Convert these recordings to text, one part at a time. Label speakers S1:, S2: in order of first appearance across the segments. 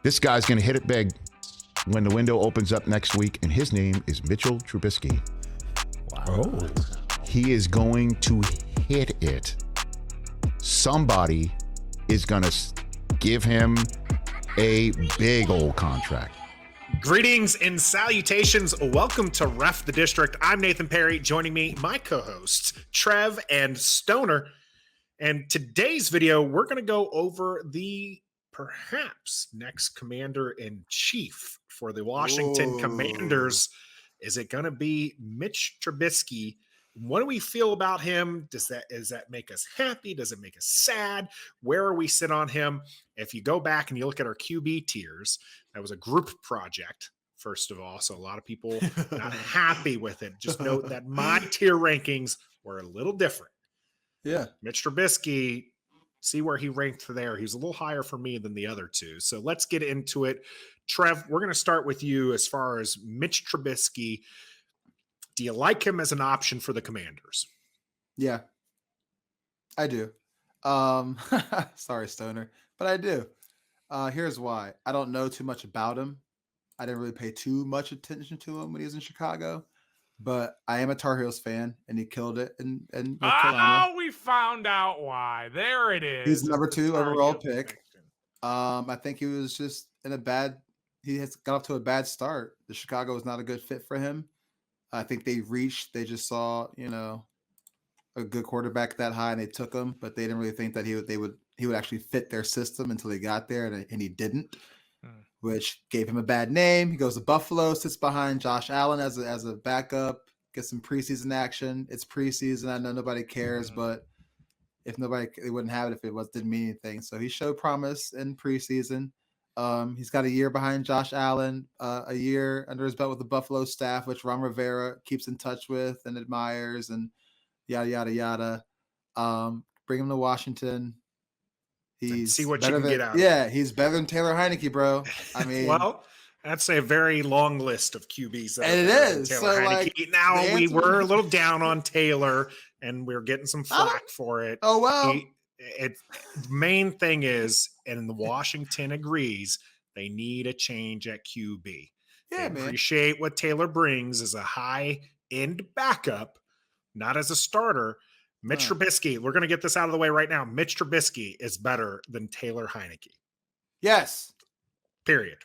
S1: This guy's going to hit it big when the window opens up next week, and his name is Mitchell Trubisky.
S2: Wow.
S3: Oh.
S1: He is going to hit it. Somebody is going to give him a big old contract.
S2: Greetings and salutations. Welcome to Ref the District. I'm Nathan Perry. Joining me, my co-hosts, Trev and Stoner. And today's video, we're going to go over the perhaps next commander-in-chief for the Washington Commanders. Is it going to be Mitch Trubisky? What do we feel about him? Does that make us happy? Does it make us sad? Where are we sit on him? If you go back and you look at our QB tiers, that was a group project, first of all. So a lot of people not happy with it. Just note that my tier rankings were a little different.
S3: Yeah.
S2: Mitch Trubisky, see where he ranked there. He was a little higher for me than the other two. So let's get into it. Trev, we're going to start with you as far as Mitch Trubisky. Do you like him as an option for the Commanders?
S3: Yeah, I do. Sorry, Stoner, but I do. Here's why. I don't know too much about him. I didn't really pay too much attention to him when he was in Chicago, but I am a Tar Heels fan, and he killed it in North Carolina.
S4: Oh, we found out why. There it is.
S3: He's number 2 overall
S4: Heels
S3: pick.
S4: connection.
S3: I think he was just he has got off to a bad start. The Chicago was not a good fit for him. I think they just saw, a good quarterback that high, and they took him, but they didn't really think that he would actually fit their system until he got there, and he didn't, which gave him a bad name. He goes to Buffalo, sits behind Josh Allen as a backup, gets some preseason action. It's preseason. I know nobody cares, but if they wouldn't have it if it didn't mean anything. So he showed promise in preseason. He's got a year behind Josh Allen, a year under his belt with the Buffalo staff, which Ron Rivera keeps in touch with and admires, and yada, yada, yada. Bring him to Washington. He's
S2: see what you can get out of
S3: Yeah, he's better than Taylor Heineke, bro. I mean,
S2: well, that's a very long list of QBs.
S3: And it is.
S2: Taylor Heineke. Now, we were a little down on Taylor, and we are getting some flack for it.
S3: Oh, well.
S2: The main thing is, and Washington agrees, they need a change at QB.
S3: Yeah,
S2: they
S3: man.
S2: Appreciate what Taylor brings as a high-end backup, not as a starter. Mitch Trubisky, we're going to get this out of the way right now. Mitch Trubisky is better than Taylor Heineke.
S3: Yes.
S2: Period.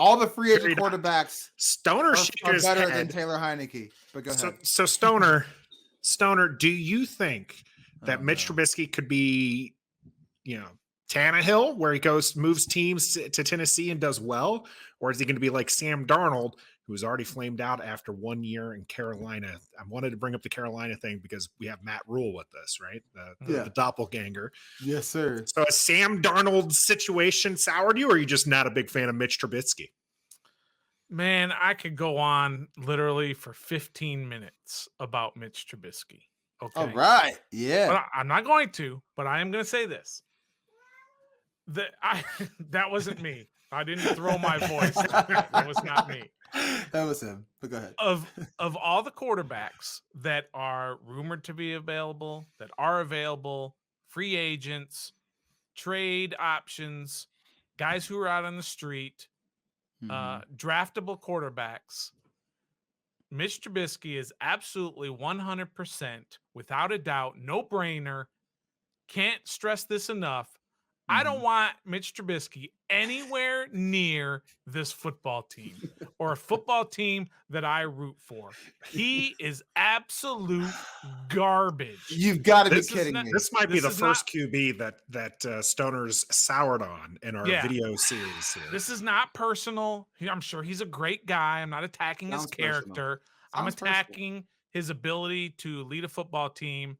S3: All the free agent quarterbacks
S2: Stoner
S3: are better than Taylor Heineke. But go ahead.
S2: So Stoner, do you think that Mitch Trubisky could be, Tannehill, where he moves teams to Tennessee and does well? Or is he going to be like Sam Darnold, who's already flamed out after 1 year in Carolina? I wanted to bring up the Carolina thing because we have Matt Rule with us, right? The doppelganger.
S3: Yes, sir.
S2: So a Sam Darnold situation soured you, or are you just not a big fan of Mitch Trubisky?
S4: Man, I could go on literally for 15 minutes about Mitch Trubisky. Okay.
S3: All right. Yeah.
S4: But I'm not going to, but I am going to say this. That wasn't me. I didn't throw my voice. That was not me.
S3: That was him. But go ahead.
S4: Of all the quarterbacks that are rumored to be available, that are available, free agents, trade options, guys who are out on the street, draftable quarterbacks, Mitch Trubisky is absolutely 100%, without a doubt, no brainer. Can't stress this enough. I don't want Mitch Trubisky anywhere near this football team or a football team that I root for. He is absolute garbage.
S3: You've got to be kidding me.
S2: This might be the first QB that Stoner's soured on in our video series here.
S4: This is not personal. I'm sure he's a great guy. I'm not attacking his character. I'm attacking his ability to lead a football team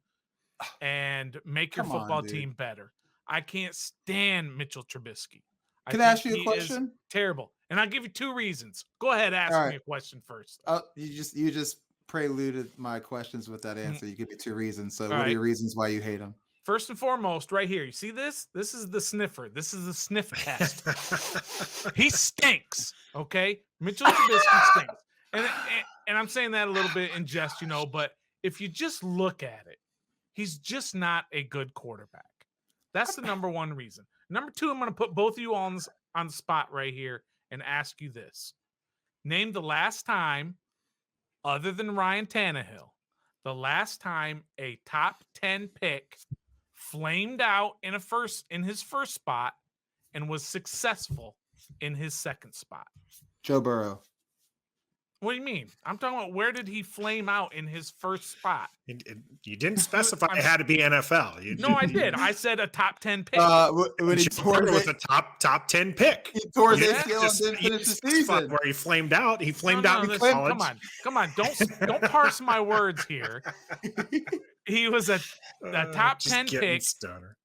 S4: and make your football team better. I can't stand Mitchell Trubisky.
S3: Can I ask you a question?
S4: Terrible. And I'll give you 2 reasons. Go ahead, ask me a question first.
S3: You just preluded my questions with that answer. You give me 2 reasons. So what are your reasons why you hate him?
S4: First and foremost, right here. You see this? This is the sniffer. This is the sniff test. He stinks. Okay? Mitchell Trubisky stinks. And I'm saying that a little bit in jest, but if you just look at it, he's just not a good quarterback. That's the number one reason. Number 2, I'm going to put both of you on the spot right here and ask you this. Name the last time, other than Ryan Tannehill, the last time a top 10 pick flamed out in his first spot and was successful in his second spot.
S3: Joe Burrow.
S4: What do you mean? I'm talking about where did he flame out in his first spot?
S2: You didn't specify it had to be NFL.
S4: No, I did. I said a top 10 pick.
S3: When he tore
S2: was a top 10 pick.
S3: He tore his
S2: Yeah.
S3: ACL and didn't finish the season.
S2: Where he flamed out. He flamed out in college.
S4: Come on. Don't parse my words here. He was a top 10 pick,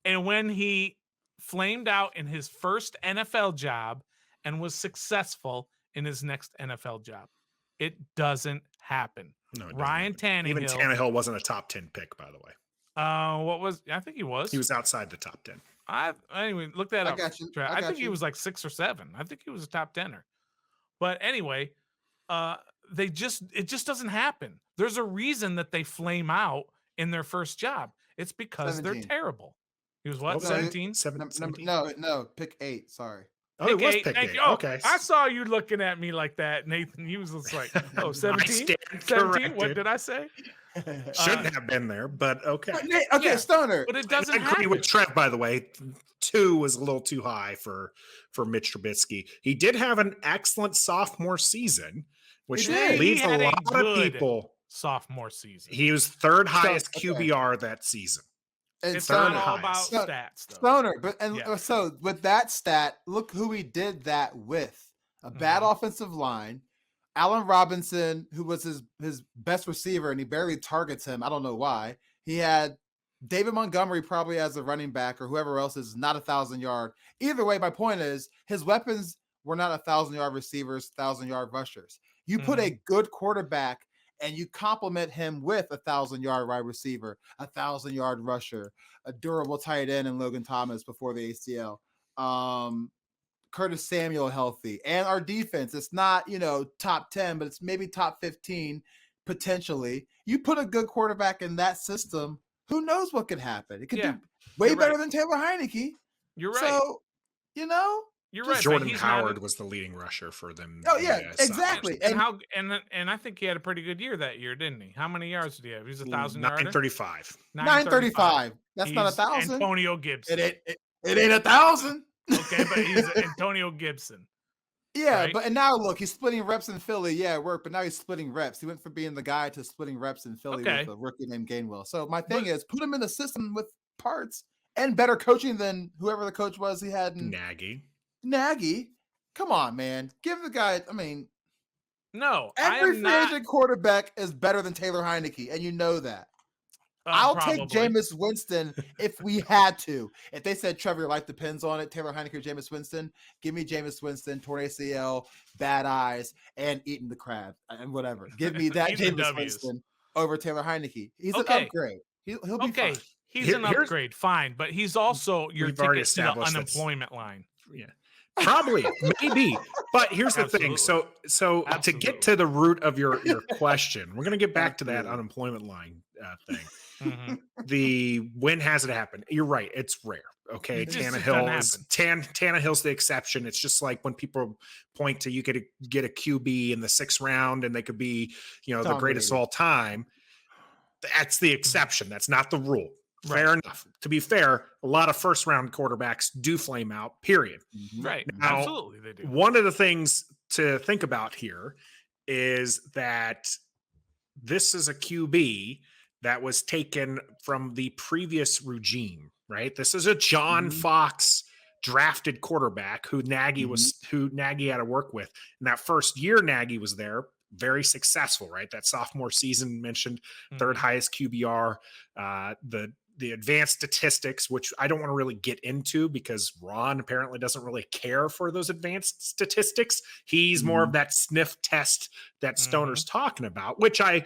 S4: and when he flamed out in his first NFL job and was successful in his next NFL job. It doesn't happen.
S2: No,
S4: Ryan Tannehill.
S2: Even Tannehill wasn't a top 10 pick, by the way.
S4: I think he was.
S2: He was outside the top 10.
S4: Anyway, look that up.
S3: I
S4: think he was like 6 or 7. I think he was a top 10er. But anyway, it just doesn't happen. There's a reason that they flame out in their first job. It's because
S3: 17.
S4: they're terrible. He was what,
S2: Okay.
S4: 17?
S2: 17?
S3: No, pick 8. Sorry.
S2: Oh, it was pick 8. Okay.
S4: I saw you looking at me like that, Nathan. You was just like, 17? 17? What did I say?
S2: Shouldn't have been there, but okay.
S3: Okay, Stoner.
S4: But it doesn't
S2: I agree
S4: happen.
S2: with Trev, by the way. 2 was a little too high for Mitch Trubisky. He did have an excellent sophomore season, which leaves a lot of people.
S4: Sophomore season.
S2: He was 3rd highest QBR that season.
S3: And
S4: It's
S3: Stoner,
S4: not all about stats, though.
S3: Stoner, so with that stat, look who he did that with. A bad offensive line. Allen Robinson, who was his best receiver, and he barely targets him. I don't know why. He had David Montgomery probably as a running back, or whoever else is not 1,000-yard. Either way, my point is his weapons were not 1,000-yard receivers, 1,000-yard rushers. You put a good quarterback and you complement him with 1,000-yard wide receiver, 1,000-yard rusher, a durable tight end in Logan Thomas before the ACL, Curtis Samuel healthy, and our defense. It's not, top 10, but it's maybe top 15 potentially. You put a good quarterback in that system, who knows what could happen? It could do way better than Taylor Heineke.
S4: You're right.
S3: So,
S4: you're right.
S2: Jordan Howard was the leading rusher for them.
S3: Oh yeah, exactly.
S4: And I think he had a pretty good year that year, didn't he? How many yards did he have? He's 1,000 yards.
S2: 935.
S3: 935. That's not 1,000.
S4: Antonio Gibson.
S3: It ain't 1,000.
S4: Okay, but he's Antonio Gibson.
S3: Yeah,
S4: right?
S3: and now look, he's splitting reps in Philly. Yeah, it worked, but now he's splitting reps. He went from being the guy to splitting reps in Philly with a rookie named Gainwell. So my thing is, put him in the system with parts and better coaching than whoever the coach was he had in Nagy. Come on, man. Give the guy,
S4: no,
S3: every free agent quarterback is better than Taylor Heineke, and you know that. I'll take Jameis Winston if we had to. If they said, Trevor, your life depends on it, Taylor Heineke or Jameis Winston, give me Jameis Winston, torn ACL, bad eyes, and eating the crab and whatever. Give me that Jameis Winston over Taylor Heineke. He's an upgrade. He'll be fine.
S4: He's an upgrade, fine, but he's also your ticket to the unemployment line.
S2: Yeah. Probably, maybe. But here's the thing. So to get to the root of your question, we're going to get back to that unemployment line thing. The when has it happened? You're right. It's rare. Okay. Tannehill's the exception. It's just like when people point to you could get a QB in the 6th round and they could be, the greatest of all time. That's the exception. That's not the rule. Fair enough. To be fair, a lot of 1st-round quarterbacks do flame out, period.
S4: Right.
S2: Now,
S4: absolutely, they do.
S2: One of the things to think about here is that this is a QB that was taken from the previous regime, right? This is a John Fox drafted quarterback who Nagy had to work with. In that first year Nagy was there, very successful, right? That sophomore season mentioned 3rd highest QBR, the advanced statistics, which I don't want to really get into because Ron apparently doesn't really care for those advanced statistics. He's more of that sniff test that Stoner's talking about, which I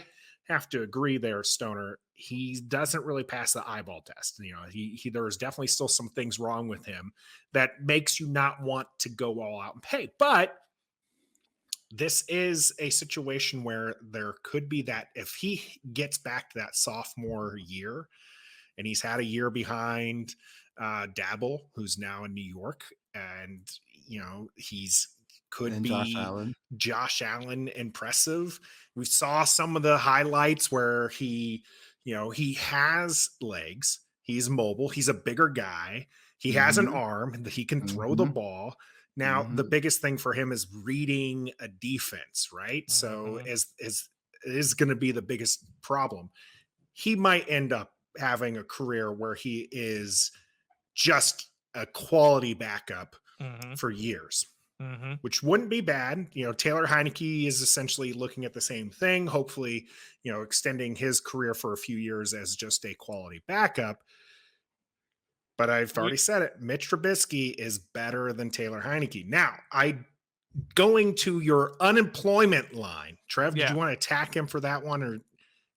S2: have to agree there, Stoner. He doesn't really pass the eyeball test. There's definitely still some things wrong with him that makes you not want to go all out and pay. But this is a situation where there could be that if he gets back to that sophomore year, and he's had a year behind Dabble, who's now in New York. And he's could
S3: And
S2: be Josh Allen impressive. We saw some of the highlights where he has legs. He's mobile. He's a bigger guy. He has an arm. He can throw the ball. Now, the biggest thing for him is reading a defense, right? So is going to be the biggest problem. He might end up having a career where he is just a quality backup for years, which wouldn't be bad. Taylor Heineke is essentially looking at the same thing, hopefully, extending his career for a few years as just a quality backup. But I've already said it. Mitch Trubisky is better than Taylor Heineke. Now, going to your unemployment line, Trev, did you want to attack him for that one, or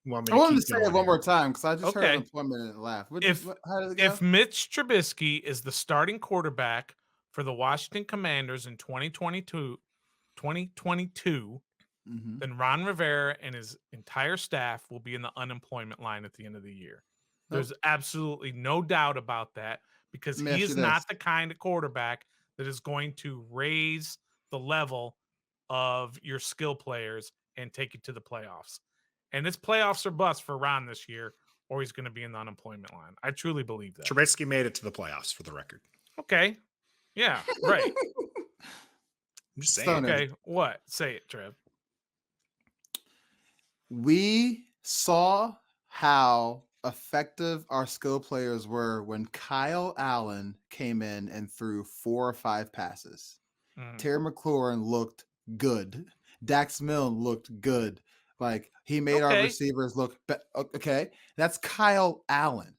S2: you want me to
S3: I wanted to say it one more time because I just heard
S4: Okay.
S3: unemployment and laugh. How does it go?
S4: If Mitch Trubisky is the starting quarterback for the Washington Commanders in 2022, then Ron Rivera and his entire staff will be in the unemployment line at the end of the year. There's absolutely no doubt about that, because he is not the kind of quarterback that is going to raise the level of your skill players and take you to the playoffs. And it's playoffs or bust for Ron this year, or he's going to be in the unemployment line. I truly believe that.
S2: Trubisky made it to the playoffs, for the record.
S4: Okay. Yeah, right.
S2: I'm just saying.
S3: Stoner.
S4: Okay, what? Say it, Trev.
S3: We saw how effective our skill players were when Kyle Allen came in and threw 4 or 5 passes. Terry McLaurin looked good. Dax Milne looked good. Like, he made our receivers look okay. That's Kyle Allen.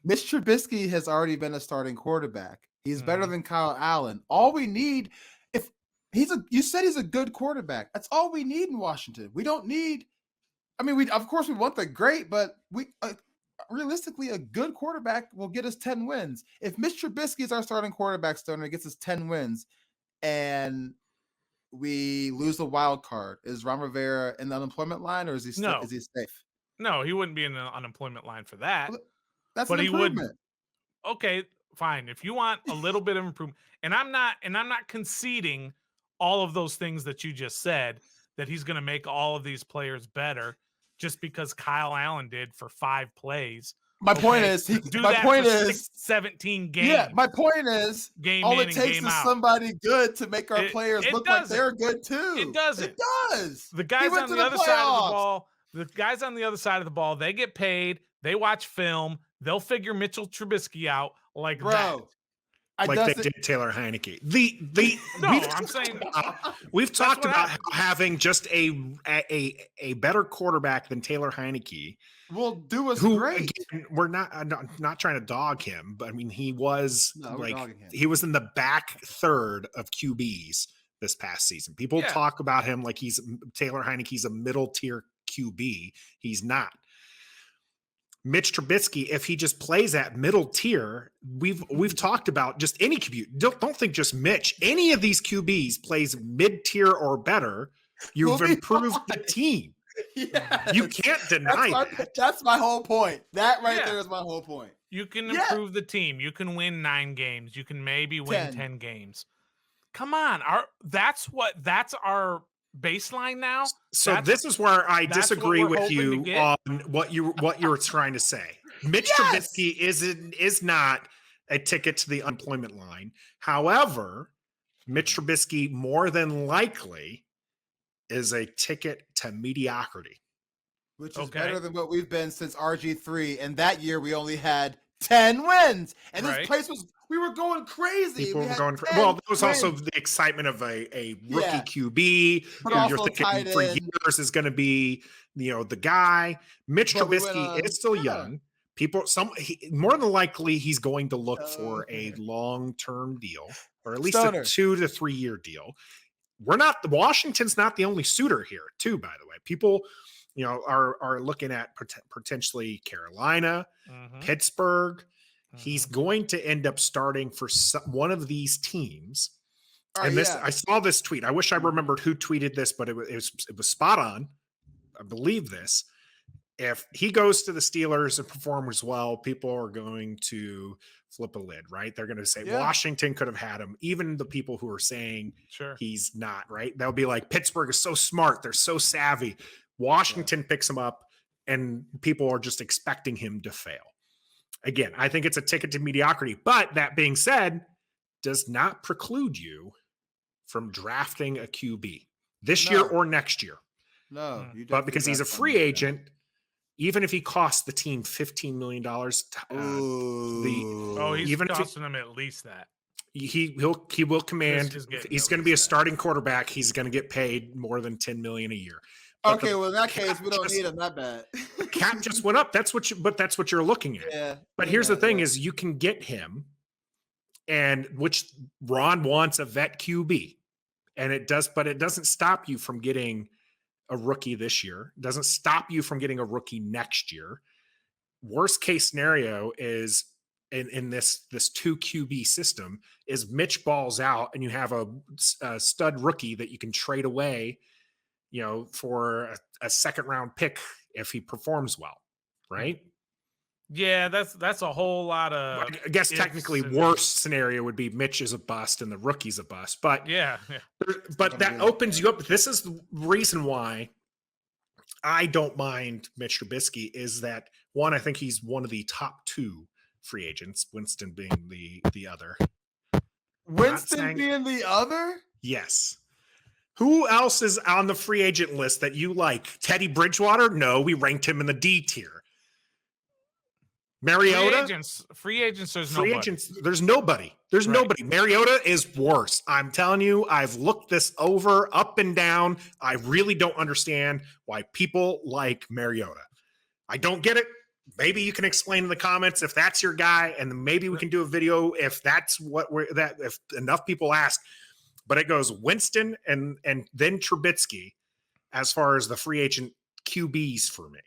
S3: Mitch Trubisky has already been a starting quarterback. He's better than Kyle Allen. All we need, if you said he's a good quarterback, that's all we need in Washington. We don't need, of course we want the great, but we realistically, a good quarterback will get us 10 wins. If Mitch Trubisky is our starting quarterback, Stoner, gets us 10 wins, and we lose the wild card, is Ron Rivera in the unemployment line, or is he is he safe?
S4: No, he wouldn't be in the unemployment line for that.
S3: Well, that's
S4: but
S3: an improvement.
S4: He would. Okay, fine. If you want a little bit of improvement, and I'm not conceding all of those things that you just said, that he's going to make all of these players better just because Kyle Allen did for 5 plays.
S3: My point is,
S4: 17 games.
S3: Yeah, my point is, all it takes is somebody good to make our players look like they're good too.
S4: It doesn't.
S3: It does.
S4: The guys on the other side of the ball, they get paid. They watch film. They'll figure Mitchell Trubisky out like that.
S2: Like they did Taylor Heineke.
S4: I'm saying
S2: we've talked about having just a better quarterback than Taylor Heineke
S3: will do us great.
S2: Again, we're not trying to dog him, but he was he was in the back third of QBs this past season. People talk about him like Taylor Heineke's a middle tier QB. He's not. Mitch Trubisky, if he just plays at middle tier, we've talked about just any QB. Don't think just Mitch. Any of these QBs plays mid tier or better, you've improved the team.
S3: Yes.
S2: You can't deny that.
S3: That's my whole point. That there is my whole point.
S4: You can improve the team. You can win 9 games. You can maybe win 10 games. Come on, that's our baseline now.
S2: So this is where I disagree with you on what you were trying to say. Mitch Trubisky is not a ticket to the unemployment line. However, Mitch Trubisky more than likely is a ticket to mediocrity,
S3: which is better than what we've been since RG3. And that year we only had 10 wins, and this place we were going crazy.
S2: People were going crazy. Well, there was also the excitement of a rookie QB who you're thinking for years is going to be, the guy. Mitch Trubisky is still young. More than likely he's going to look for a long-term deal, or at least a 2 to 3 year deal. Washington's not the only suitor here, too, by the way. People, are looking at potentially Carolina, Pittsburgh. He's going to end up starting for one of these teams. And I saw this tweet. I wish I remembered who tweeted this, but it was spot on. I believe this. If he goes to the Steelers and performs well, people are going to flip a lid, right? They're going to say
S3: Yeah.
S2: Washington could have had him. Even the people who are saying
S4: Sure.
S2: he's not, right? They'll be like, Pittsburgh is so smart. They're so savvy. Washington picks him up, and people are just expecting him to fail. Again, I think it's a ticket to mediocrity. But that being said, does not preclude you from drafting a QB this year or next year.
S3: No,
S2: But because he's a free agent, even if he costs the team $15 million,
S4: he's
S2: even
S4: costing them at least that.
S2: He will command. He's going to be a starting quarterback. He's going to get paid more than $10 million a year. But
S3: well, in that case, we don't need him that bad.
S2: Cap just went up. That's what you're looking at.
S3: Yeah.
S2: But here's the thing: is you can get him, and which Ron wants a vet QB, and it does, but it doesn't stop you from getting a rookie this year. It doesn't stop you from getting a rookie next year. Worst case scenario is in this 2 QB system is Mitch balls out and you have a stud rookie that you can trade away, for a second round pick if he performs well, right?
S4: Yeah, that's a whole lot of.
S2: I guess technically worst scenario would be Mitch is a bust and the rookie's a bust, but but that opens you up. This is the reason why I don't mind Mitch Trubisky is that one, I think he's one of the top 2 free agents, Winston being the other.
S3: Winston being the other?
S2: Yes. Who else is on the free agent list that you like? Teddy Bridgewater? No, we ranked him in the D tier. Mariota?
S4: Free agents,
S2: there's nobody. There's nobody. Mariota is worse. I'm telling you, I've looked this over up and down. I really don't understand why people like Mariota. I don't get it. Maybe you can explain in the comments if that's your guy, and maybe we can do a video if that's if enough people ask. But it goes Winston and then Trubisky as far as the free agent QBs for me.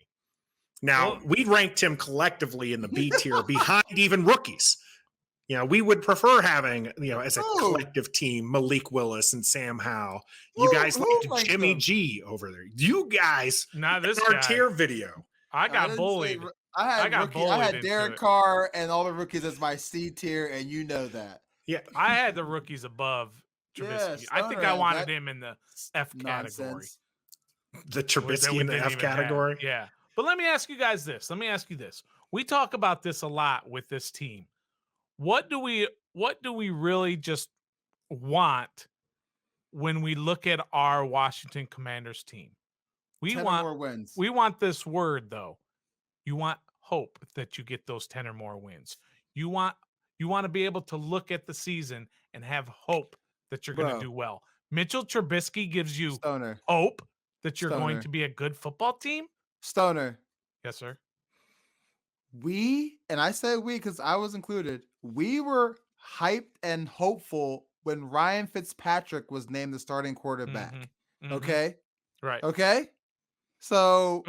S2: Now, we ranked him collectively in the B tier behind even rookies. We would prefer having, as a collective team, Malik Willis and Sam Howell. You guys like Jimmy G over there. You guys,
S4: not this
S2: our tier video.
S4: I got bullied.
S3: I had Derek Carr and all the rookies as my C tier, and you know that.
S2: Yeah,
S4: I had the rookies above Trubisky. I think I wanted him in the F category.
S2: The Trubisky in the F category?
S4: Yeah. But let me ask you guys this. We talk about this a lot with this team. What do we really just want when we look at our Washington Commanders team? We want
S3: more wins.
S4: We want this word though. You want hope that you get those 10 or more wins. You want to be able to look at the season and have hope that you're going to do well. Mitchell Trubisky gives you hope that you're going to be a good football team.
S3: Stoner.
S4: Yes, sir.
S3: And I say we because I was included, we were hyped and hopeful when Ryan Fitzpatrick was named the starting quarterback.
S4: Mm-hmm.
S3: Okay?
S4: Right.
S3: Okay? So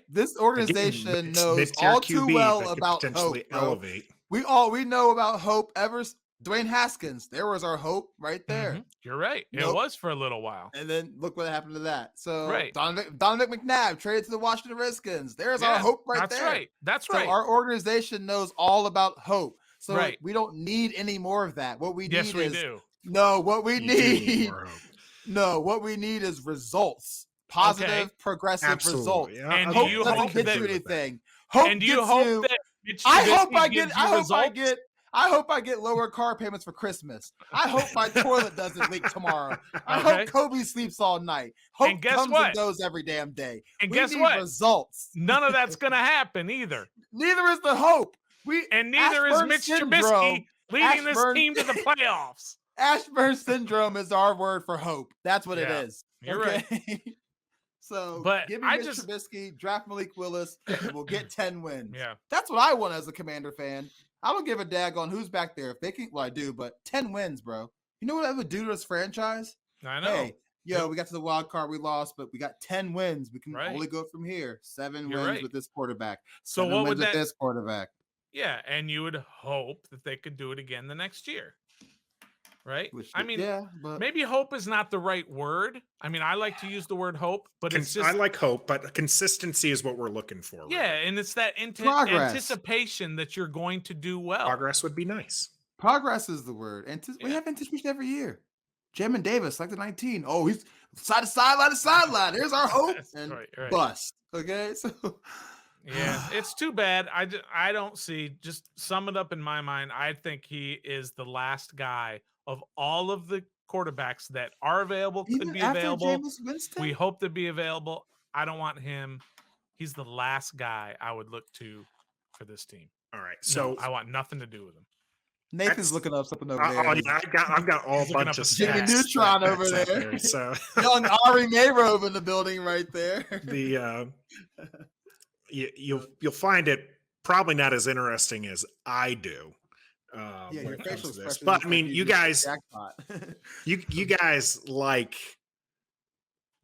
S3: this organization knows all too well about hope.
S2: Elevate.
S3: We know about hope ever. Dwayne Haskins, there was our hope right there.
S4: Mm-hmm. You're right. It was for a little while.
S3: And then look what happened to that. So Donovan McNabb traded to the Washington Redskins. There's our hope there.
S4: That's right.
S3: So our organization knows all about hope. So we don't need any more of that. What we need what we need is results. Positive, progressive results.
S2: Yeah.
S4: And
S3: hope
S4: you
S3: doesn't
S4: hope
S3: get you anything. I hope I get lower car payments for Christmas. I hope my toilet doesn't leak tomorrow. I hope Kobe sleeps all night. Hope comes and goes every damn day.
S4: And
S3: we
S4: guess
S3: need
S4: what?
S3: Results.
S4: None of that's going to happen either.
S3: Neither is the hope.
S4: Neither is Mitch Trubisky leading this team to the playoffs.
S3: Ashburn syndrome is our word for hope. That's what it is.
S4: You're right.
S3: So give me Mitch Trubisky, draft Malik Willis, and we'll get 10 wins.
S4: Yeah.
S3: That's what I want as a Commander fan. I don't give a dag on who's back there. If they can, well, I do, but 10 wins, bro. You know what I would do to this franchise?
S4: I know.
S3: Hey, we got to the wild card, we lost, but we got 10 wins. We can only go from here. 7 wins with this quarterback.
S4: So what would
S3: this quarterback?
S4: Yeah, and you would hope that they could do it again the next year. right?
S3: Which,
S4: I mean,
S3: yeah, but
S4: maybe hope is not the right word. I mean, I like to use the word hope, but it's just
S2: I like hope, but consistency is what we're looking for.
S4: yeah,
S2: really.
S4: and it's that
S3: Progress.
S4: anticipation that you're going to do well.
S2: Progress would be nice.
S3: progress is the word. And we
S4: Yeah.
S3: have anticipation every year. Jamin Davis, like the 19. Oh, he's side to sideline to sideline. Here's our hope and
S4: right.
S3: bust. Okay, so
S4: Yeah, it's too bad. I don't see. Just sum it up in my mind. I think he is the last guy of all of the quarterbacks that are available, could
S3: even
S4: be
S3: after
S4: available.
S3: Jameis Winston,
S4: We hope to be available. I don't want him. He's the last guy I would look to for this team.
S2: All right,
S4: So
S2: so
S4: I want nothing to do with him.
S3: Nathan's
S2: that's-
S3: looking up something over
S2: oh,
S3: there.
S2: yeah, I've got all
S4: He's looking
S2: bunch
S4: up
S2: of
S4: his
S3: Jimmy
S2: stats
S3: Neutron
S2: that-
S3: over
S2: that's up
S3: there.
S2: So
S3: Young Ari Mayrove in the building right there.
S2: the you'll find it probably not as interesting as I do.
S3: Yeah,
S2: When
S3: your
S2: it comes
S3: facial
S2: to this.
S3: expression.
S2: But I mean, you guys,
S3: jackpot.
S2: you guys like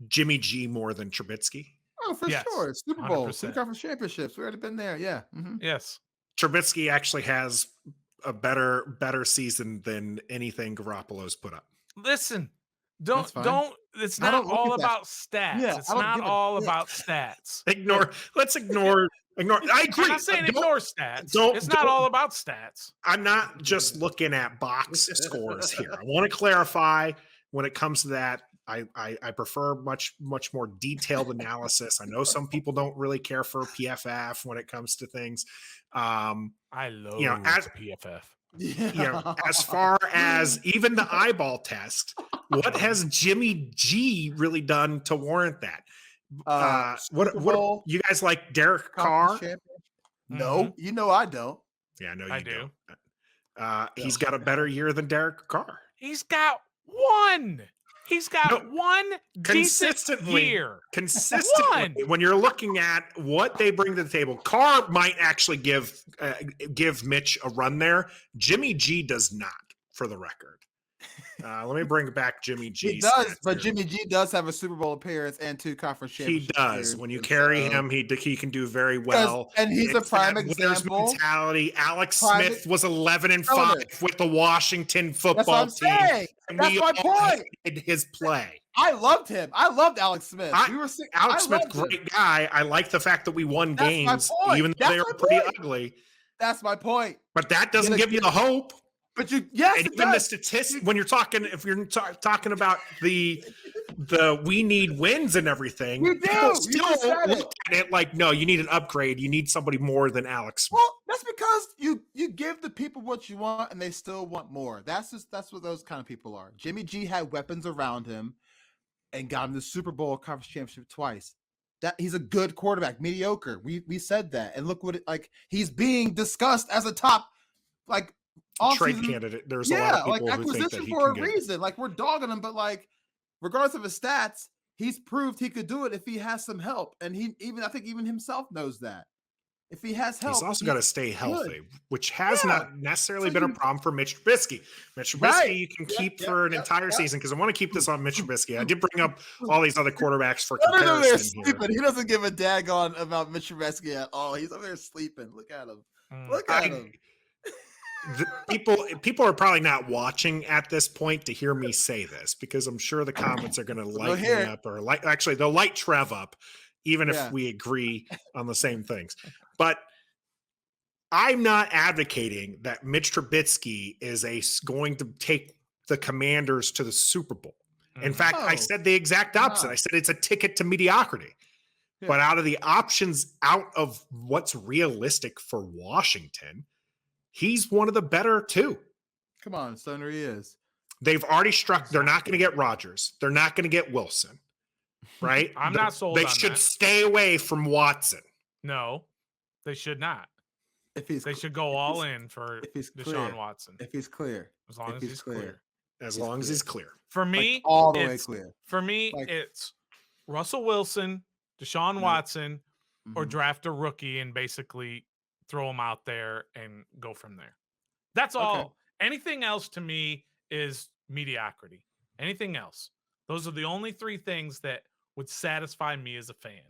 S2: Jimmy G more than Trubisky.
S3: Oh, for
S4: Yes,
S3: sure. Super Bowl,
S4: 100%.
S3: two conference championships. We already been there. Yeah. Mhm.
S4: Yes.
S2: Trubisky actually has a better season than anything Garoppolo's put up.
S4: Listen,
S3: That's fine.
S4: don't. It's
S3: I
S4: not
S3: don't look
S4: all
S3: at that.
S4: about stats.
S3: Yeah,
S4: It's
S3: I don't
S4: not
S3: give a
S4: all
S3: shit.
S4: about stats.
S2: Let's ignore. I agree.
S4: I'm not saying
S2: Don't-
S4: ignore stats.
S2: don't-
S4: It's not
S2: don't-
S4: all about stats.
S2: I'm not just looking at box scores here. I want to clarify when it comes to that. I prefer much more detailed analysis. I know some people don't really care for PFF when it comes to things.
S4: I love
S2: as-
S4: PFF.
S2: As far as even the eyeball test, what has Jimmy G really done to warrant that? What
S3: Bowl,
S2: you guys like Derek Carr?
S3: No, you know I don't.
S2: Yeah, I know you
S4: I do.
S2: don't. He's got a better year than Derek Carr.
S4: He's got one. He's got one decent
S2: Consistently,
S4: year.
S2: consistently, when you're looking at what they bring to the table, Carr might actually give Mitch a run there. Jimmy G does not, for the record. Let me bring back Jimmy G.
S3: He does, but Jimmy G does have a Super Bowl appearance and two conference
S2: He
S3: championships.
S2: does. When you carry him, he can do very well.
S3: And he's a
S2: It's
S3: prime
S2: that winner's
S3: example.
S2: mentality. Alex
S3: Prime
S2: Smith was 11-5
S3: Stoner.
S2: with the Washington
S3: That's what
S2: football
S3: I'm
S2: team.
S3: saying.
S2: And
S3: That's
S2: we
S3: my
S2: all
S3: point.
S2: hated his play.
S3: I loved him. I loved Alex Smith.
S2: Alex Smith, great guy. I like the fact that we won
S3: That's my
S2: games,
S3: point.
S2: even though
S3: That's
S2: they were
S3: my
S2: pretty
S3: point.
S2: ugly.
S3: That's my point.
S2: But that doesn't give you the hope.
S3: But yes,
S2: And
S3: it
S2: even the
S3: does.
S2: statistics, when you're talking, if you're talking about the we need wins and everything,
S3: You do.
S2: people
S3: You
S2: still
S3: just said
S2: look at it like, no, you need an upgrade. You need somebody more than Alex Smith.
S3: Well, that's because you give the people what you want and they still want more. That's what those kind of people are. Jimmy G had weapons around him and got him the Super Bowl conference championship twice. That he's a good quarterback, mediocre. We said that. And look what he's being discussed as a top
S2: Trade
S3: offseason
S2: candidate. There's a lot of people who think that
S3: acquisition
S2: he
S3: for
S2: can
S3: a
S2: get.
S3: reason. Like we're dogging him, but regardless of his stats, he's proved he could do it if he has some help. And I think even himself knows that. If he has help,
S2: He's also got to stay healthy,
S3: good.
S2: which has not necessarily
S3: So
S2: been a
S3: you-
S2: problem for Mitch Trubisky. Mitch Trubisky,
S3: Right.
S2: you can
S3: Yep,
S2: keep
S3: yep,
S2: for an
S3: yep,
S2: entire
S3: yep.
S2: season because I want to keep this on Mitch Trubisky. I did bring up all these other quarterbacks for
S3: They're
S2: comparison here.
S3: sleeping. He doesn't give a daggone about Mitch Trubisky at all. He's over there sleeping. Look at him. Look at him.
S2: People are probably not watching at this point to hear me say this because I'm sure the comments are going to light me
S3: hear it.
S2: up actually they'll light Trev up even
S3: Yeah.
S2: if we agree on the same things. But I'm not advocating that Mitch Trubisky is going to take the Commanders to the Super Bowl. In fact, I
S3: No.
S2: said the exact opposite.
S3: No.
S2: I said it's a ticket to mediocrity.
S3: Yeah.
S2: But out of the options out of what's realistic for Washington, he's one of the better two.
S3: Come on, Stoner, he is.
S2: They've already struck. They're not going to get Rodgers. They're not going to get Wilson. Right?
S4: I'm not sold
S2: They
S4: on
S2: should
S4: that.
S2: stay away from Watson.
S4: No, they should not.
S3: If
S4: They should go all in for
S3: if he's
S4: Deshaun
S3: clear.
S4: Watson
S3: If he's clear.
S4: as long
S3: if
S4: as
S3: he's
S4: he's
S3: clear.
S4: clear.
S2: As
S3: He's
S2: long as
S3: clear.
S2: he's clear.
S4: For me,
S3: all the way
S4: it's-
S3: clear.
S4: For me,
S3: Like-
S4: it's Russell Wilson, Deshaun
S3: No.
S4: Watson, or
S3: Mhm.
S4: draft a rookie and basically throw him out there and go from there. That's all.
S3: Okay.
S4: Anything else to me is mediocrity. Anything else? Those are the only three things that would satisfy me as a fan.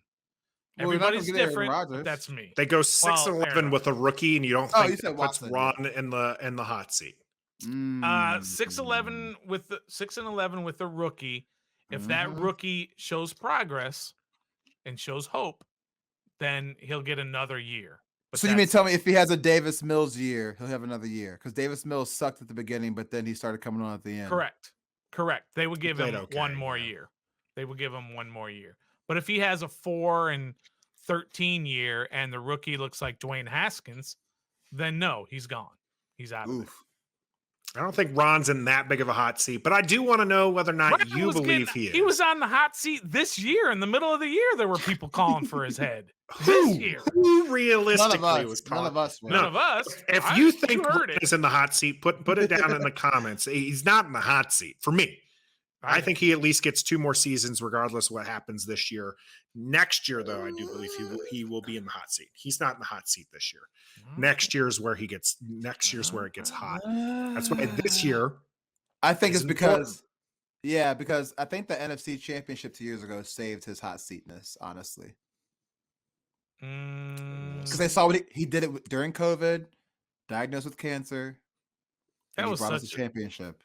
S3: Well, you're not gonna
S4: Everybody's
S3: get Aaron
S4: different, but
S3: Rodgers.
S4: that's me.
S2: They go 6-11
S4: enough.
S2: with a rookie, and you don't
S3: Oh,
S2: think
S3: you said
S2: that puts
S3: Watson,
S2: Ron in the hot seat.
S4: 6'11" with the 6-11 with the rookie. If that rookie shows progress and shows hope, then he'll get another year. But
S3: So you mean tell me if he has a Davis Mills year, he'll have another year? Because Davis Mills sucked at the beginning, but then he started coming on at the end.
S4: Correct. They would give him one more year. They would give him one more year. But if he has a 4-13 year and the rookie looks like Dwayne Haskins, then no, he's gone. He's out of there.
S2: I don't think Ron's in that big of a hot seat, but I do want to know whether or not you believe he is.
S4: He was on the hot seat this year. In the middle of the year, there were people calling for his head. This year.
S2: Who realistically was calling?
S4: None of us.
S2: If you think Ron is in the hot seat, put it down in the comments. He's not in the hot seat for me. I think he at least gets 2 more seasons, regardless of what happens this year. Next year, though, I do believe he will be in the hot seat. He's not in the hot seat this year. Next year's where it gets hot. That's why this year.
S3: I think it's because I think the NFC Championship 2 years ago saved his hot seatness, honestly. Because they saw what he did it during COVID, diagnosed with cancer.
S4: That was
S3: brought us a championship.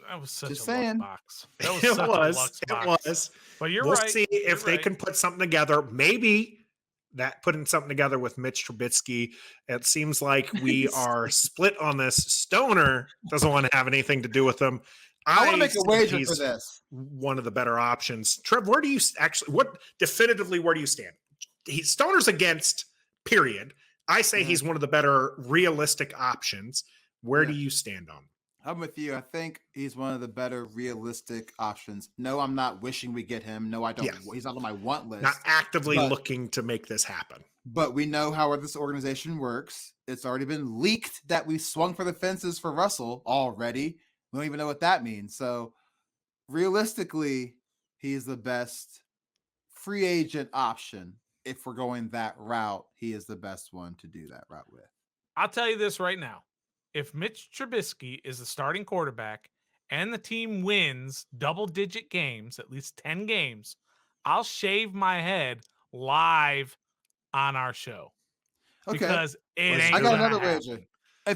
S4: That was such
S3: Just
S4: a
S3: saying.
S4: luck box. That was such a luck box.
S2: It was.
S4: But we'll
S2: right. See if they can put something together. Maybe that putting something together with Mitch Trubisky. It seems like we are split on this. Stoner doesn't want to have anything to do with them.
S3: I want to make a wager for this.
S2: One of the better options. Trev, where do you stand? Stoner's against, period. I say he's one of the better realistic options. Where do you stand on?
S3: I'm with you. I think he's one of the better realistic options. No, I'm not wishing we get him. No, I don't. Yeah. He's not on my want list.
S2: Not actively looking to make this happen.
S3: But we know how this organization works. It's already been leaked that we swung for the fences for Russell already. We don't even know what that means. So realistically, he's the best free agent option. If we're going that route, he is the best one to do that route with.
S4: I'll tell you this right now. If Mitch Trubisky is the starting quarterback and the team wins double-digit games, at least 10 games, I'll shave my head live on our show.
S3: Okay.
S4: Because it ain't
S3: I got another
S4: happen.
S3: wager.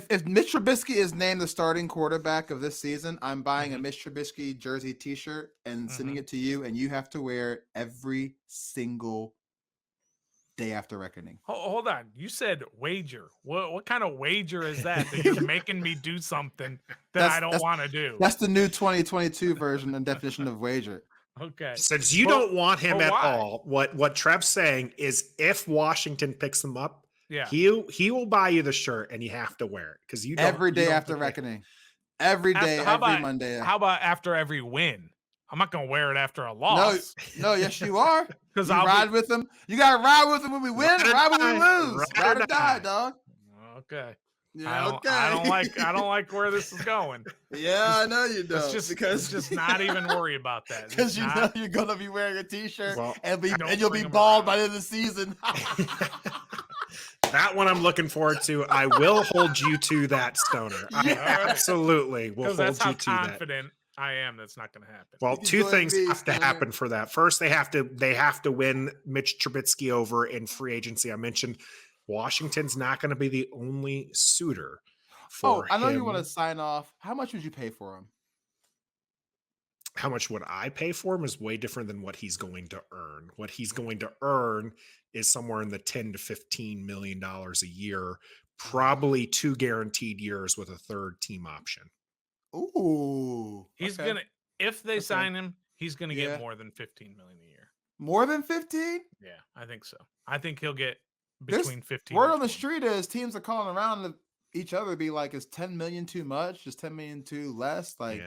S3: If Mitch Trubisky is named the starting quarterback of this season, I'm buying a Mitch Trubisky jersey T-shirt and sending it to you, and you have to wear it every single day after reckoning.
S4: Hold on. You said wager. What kind of wager is that you're making me do something that I don't want to do?
S3: That's the new 2022 version and definition of wager.
S4: Okay.
S2: Since you don't want him at all, what Trev's saying is if Washington picks him up, he will buy you the shirt and you have to wear it because you don't,
S3: every day after reckoning. Every day, every Monday.
S4: How about after every win? I'm not gonna wear it after a loss.
S3: No, yes, you are.
S4: Because
S3: I'll ride with them. You gotta ride with them when we win, ride when we lose. Ride or die, dog.
S4: Okay.
S3: Yeah,
S4: I don't like where this is going.
S3: Yeah, I know you don't.
S4: Let's just not even worry about that.
S3: Because you know you're gonna be wearing a T-shirt and you'll be bald by the end of the season.
S2: That one I'm looking forward to. I will hold you to that, Stoner. I absolutely will hold you to that.
S4: That's how confident I am that's not going to happen.
S2: Well, 2 things have to happen for that. First, they have to win Mitch Trubisky over in free agency. I mentioned Washington's not going to be the only suitor for him.
S3: I know you want to sign off. How much would you pay for him?
S2: How much would I pay for him is way different than what he's going to earn. What he's going to earn is somewhere in the $10 to $15 million a year, probably 2 guaranteed years with a third team option.
S3: Ooh,
S4: he's gonna if they sign him, he's gonna get more than $15 million a year.
S3: More than 15?
S4: Yeah, I think so. I think he'll get between 15.
S3: Word on the street is teams are calling around to each other, be like, "Is 10 million too much? Is 10 million too less?" Like,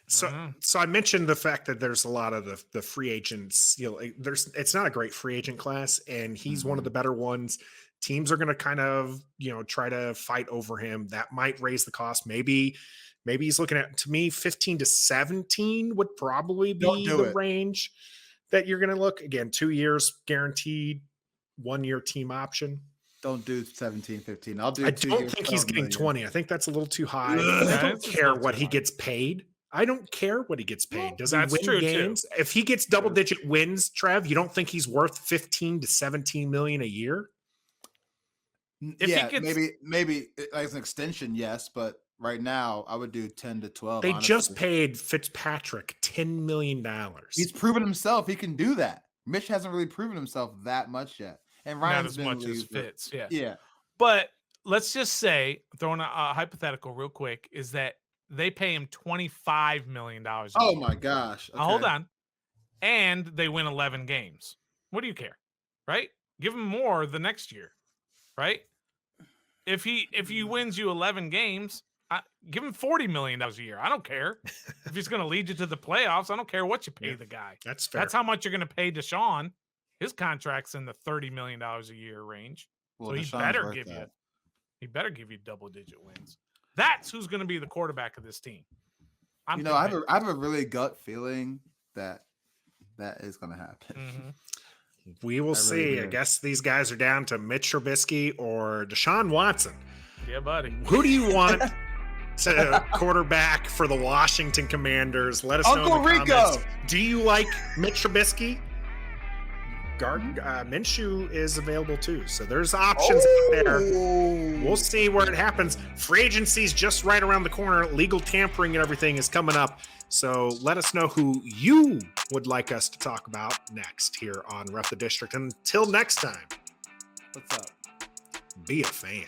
S2: so I mentioned the fact that there's a lot of the free agents. It's not a great free agent class, and he's one of the better ones. Teams are going to kind of try to fight over him. That might raise the cost. Maybe he's looking at, to me, 15 to 17 would probably be the range that you're going to look. Again, 2 years guaranteed, 1 year team option.
S3: Don't do 17, 15.
S2: I don't think he's getting 20. I think that's a little too high. I don't care what he gets paid. I don't care what he gets paid. Does he win games? If he gets double-digit wins, Trev, you don't think he's worth 15 to 17 million a year?
S3: Maybe as an extension, yes, but right now, I would do 10 to 12.
S2: They
S3: honestly.
S2: just paid Fitzpatrick $10 million.
S3: He's proven himself. He can do that. Mitch hasn't really proven himself that much yet. And
S4: Not
S3: Ryan's
S4: as
S3: been
S4: much as
S3: really good.
S4: Fitz. Yeah.
S3: Yeah.
S4: But let's just say, throwing a hypothetical real quick, is that they pay him $25 million.
S3: Oh my gosh.
S4: Now, hold
S3: Okay.
S4: on. And they win 11 games. What do you care? Right? Give him more the next year. Right? If he wins you 11 games, give him $40 million a year. I don't care. If he's going to lead you to the playoffs, I don't care what you pay the guy.
S2: That's fair.
S4: That's how much you're going to pay Deshaun. His contract's in the $30 million a year range.
S3: Well,
S4: So he
S3: Deshaun's
S4: better
S3: worth
S4: give
S3: that.
S4: you double-digit wins. That's who's going to be the quarterback of this team.
S3: I have a really gut feeling that is going to happen.
S4: Mm-hmm.
S2: We will see. I guess these guys are down to Mitch Trubisky or Deshaun Watson.
S4: Yeah, buddy.
S2: Who do you want to quarterback for the Washington Commanders? Let us know
S3: Uncle
S2: in the
S3: Rico.
S2: comments. Do you like Mitch Trubisky? Minshew is available too, so there's options out there. We'll see where it happens. Free agency's just right around the corner. Legal tampering and everything is coming up. So let us know who you would like us to talk about next here on Ref the District. Until next time,
S3: What's up?
S2: be a fan.